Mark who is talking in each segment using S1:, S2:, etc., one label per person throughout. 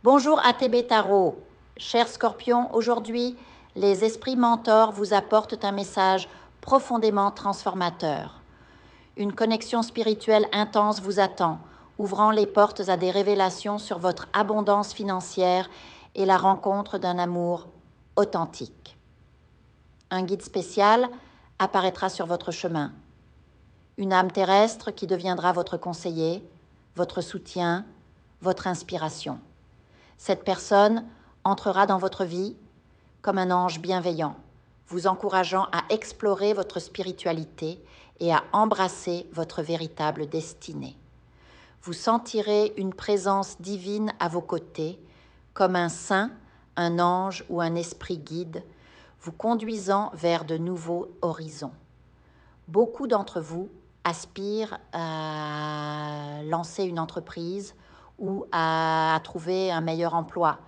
S1: Bonjour ATB Tarot. Cher Scorpion, aujourd'hui, les esprits mentors vous apportent un message profondément transformateur. Une connexion spirituelle intense vous attend, ouvrant les portes à des révélations sur votre abondance financière et la rencontre d'un amour authentique. Un guide spécial apparaîtra sur votre chemin. Une âme terrestre qui deviendra votre conseiller, votre soutien, votre inspiration. Cette personne entrera dans votre vie comme un ange bienveillant, vous encourageant à explorer votre spiritualité et à embrasser votre véritable destinée. Vous sentirez une présence divine à vos côtés, comme un saint, un ange ou un esprit guide, vous conduisant vers de nouveaux horizons. Beaucoup d'entre vous aspirent à lancer une entreprise ou à trouver un meilleur emploi,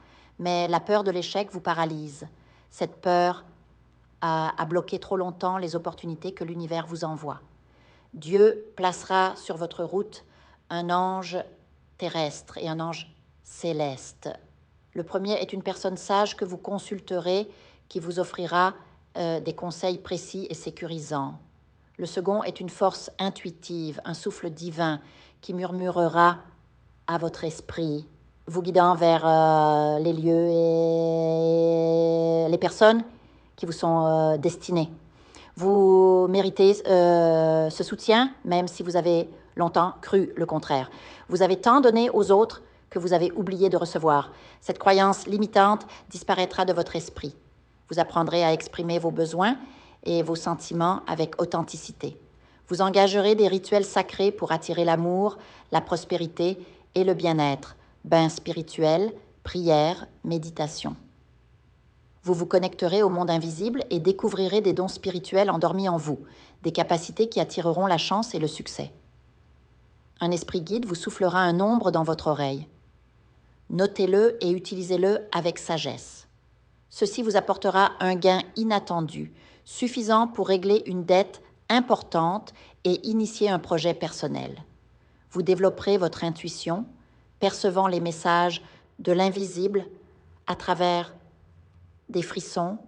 S1: mais la peur de l'échec vous paralyse. Cette peur a bloqué trop longtemps les opportunités que l'univers vous envoie. Dieu placera sur votre route un ange terrestre et un ange céleste. Le premier est une personne sage que vous consulterez, qui vous offrira des conseils précis et sécurisants. Le second est une force intuitive, un souffle divin qui murmurera à votre esprit, vous guidant vers les lieux et les personnes qui vous sont destinées. Vous méritez ce soutien, même si vous avez longtemps cru le contraire. Vous avez tant donné aux autres que vous avez oublié de recevoir. Cette croyance limitante disparaîtra de votre esprit. Vous apprendrez à exprimer vos besoins et vos sentiments avec authenticité. Vous engagerez des rituels sacrés pour attirer l'amour, la prospérité et le bien-être. Bain spirituel, prière, méditation. Vous vous connecterez au monde invisible et découvrirez des dons spirituels endormis en vous, des capacités qui attireront la chance et le succès. Un esprit guide vous soufflera un ombre dans votre oreille. Notez-le et utilisez-le avec sagesse. Ceci vous apportera un gain inattendu, suffisant pour régler une dette importante et initier un projet personnel. Vous développerez votre intuition, percevant les messages de l'invisible à travers des frissons,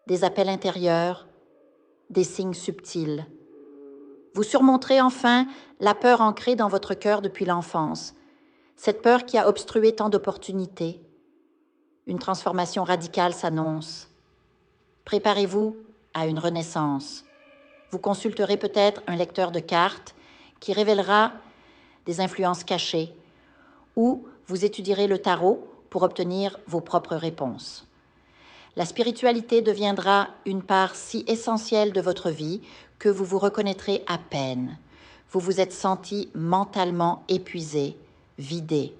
S1: des appels intérieurs, des signes subtils. Vous surmonterez enfin la peur ancrée dans votre cœur depuis l'enfance, cette peur qui a obstrué tant d'opportunités. Une transformation radicale s'annonce. Préparez-vous à une renaissance. Vous consulterez peut-être un lecteur de cartes qui révélera des influences cachées, ou vous étudierez le tarot pour obtenir vos propres réponses. La spiritualité deviendra une part si essentielle de votre vie que vous vous reconnaîtrez à peine. Vous vous êtes senti mentalement épuisé, vidé.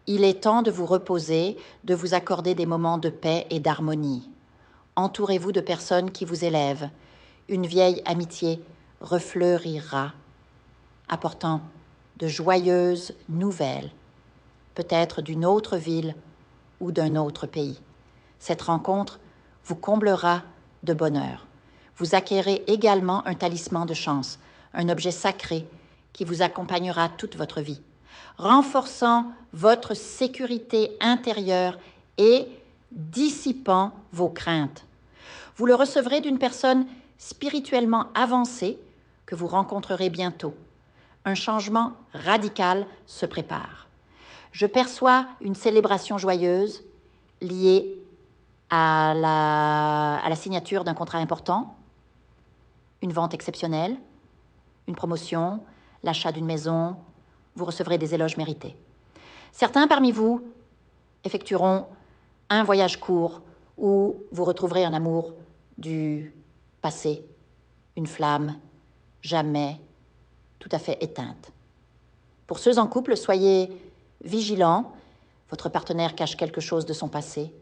S1: Il est temps de vous reposer, de vous accorder des moments de paix et d'harmonie. Entourez-vous de personnes qui vous élèvent. Une vieille amitié refleurira, apportant de joyeuses nouvelles, peut-être d'une autre ville ou d'un autre pays. Cette rencontre vous comblera de bonheur. Vous acquérez également un talisman de chance, un objet sacré qui vous accompagnera toute votre vie, renforçant votre sécurité intérieure et dissipant vos craintes. Vous le recevrez d'une personne spirituellement avancée que vous rencontrerez bientôt. Un changement radical se prépare. Je perçois une célébration joyeuse liée à la signature d'un contrat important, une vente exceptionnelle, une promotion, l'achat d'une maison. Vous recevrez des éloges mérités. Certains parmi vous effectueront un voyage court où vous retrouverez un amour du passé, une flamme jamais tout à fait éteinte. Pour ceux en couple, soyez vigilants. Votre partenaire cache quelque chose de son passé,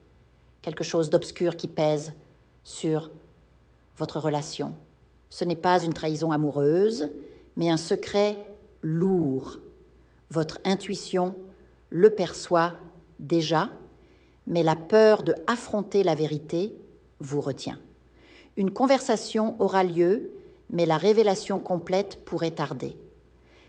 S1: quelque chose d'obscur qui pèse sur votre relation. Ce n'est pas une trahison amoureuse, mais un secret lourd. Votre intuition le perçoit déjà, mais la peur de affronter la vérité vous retient. Une conversation aura lieu, mais la révélation complète pourrait tarder.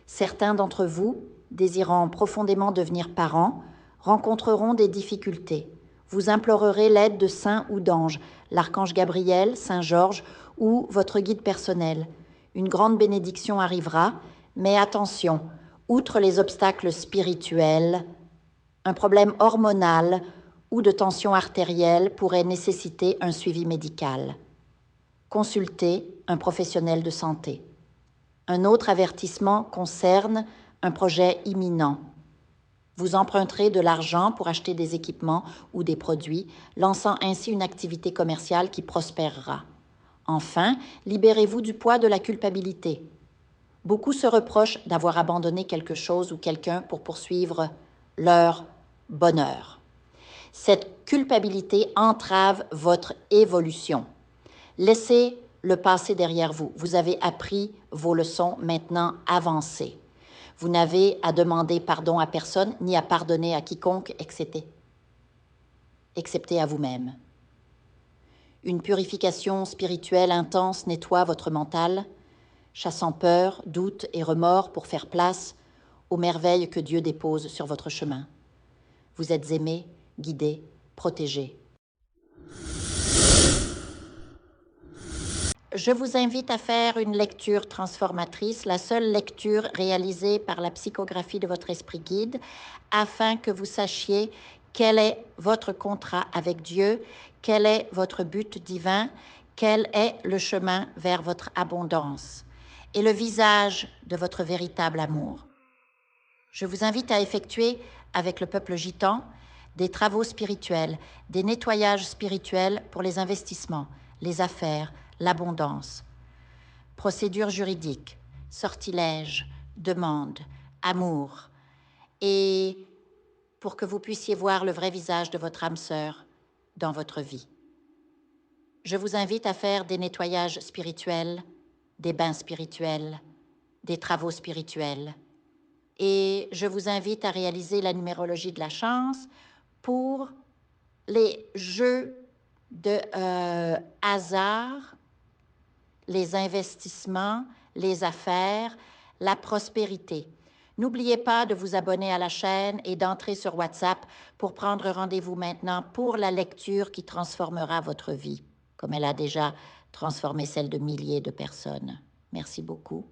S1: Certains d'entre vous, désirant profondément devenir parents, rencontreront des difficultés. Vous implorerez l'aide de saints ou d'anges, l'archange Gabriel, Saint Georges ou votre guide personnel. Une grande bénédiction arrivera, mais attention, outre les obstacles spirituels, un problème hormonal ou de tension artérielle pourrait nécessiter un suivi médical. Consultez un professionnel de santé. Un autre avertissement concerne un projet imminent. Vous emprunterez de l'argent pour acheter des équipements ou des produits, lançant ainsi une activité commerciale qui prospérera. Enfin, libérez-vous du poids de la culpabilité. Beaucoup se reprochent d'avoir abandonné quelque chose ou quelqu'un pour poursuivre leur bonheur. Cette culpabilité entrave votre évolution. Laissez le passé derrière vous. Vous avez appris vos leçons, maintenant avancez. Vous n'avez à demander pardon à personne, ni à pardonner à quiconque, excepté à vous-même. Une purification spirituelle intense nettoie votre mental, chassant peur, doute et remords pour faire place aux merveilles que Dieu dépose sur votre chemin. Vous êtes aimé, guidé, protégé. Je vous invite à faire une lecture transformatrice, la seule lecture réalisée par la psychographie de votre esprit guide, afin que vous sachiez quel est votre contrat avec Dieu, quel est votre but divin, quel est le chemin vers votre abondance et le visage de votre véritable amour. Je vous invite à effectuer avec le peuple gitan des travaux spirituels, des nettoyages spirituels pour les investissements, les affaires, l'abondance. Procédures juridiques, sortilèges, demandes, amour. Et pour que vous puissiez voir le vrai visage de votre âme sœur dans votre vie. Je vous invite à faire des nettoyages spirituels, des bains spirituels, des travaux spirituels. Et je vous invite à réaliser la numérologie de la chance pour les jeux de hasard, les investissements, les affaires, la prospérité. N'oubliez pas de vous abonner à la chaîne et d'entrer sur WhatsApp pour prendre rendez-vous maintenant pour la lecture qui transformera votre vie, comme elle a déjà transformé celle de milliers de personnes. Merci beaucoup.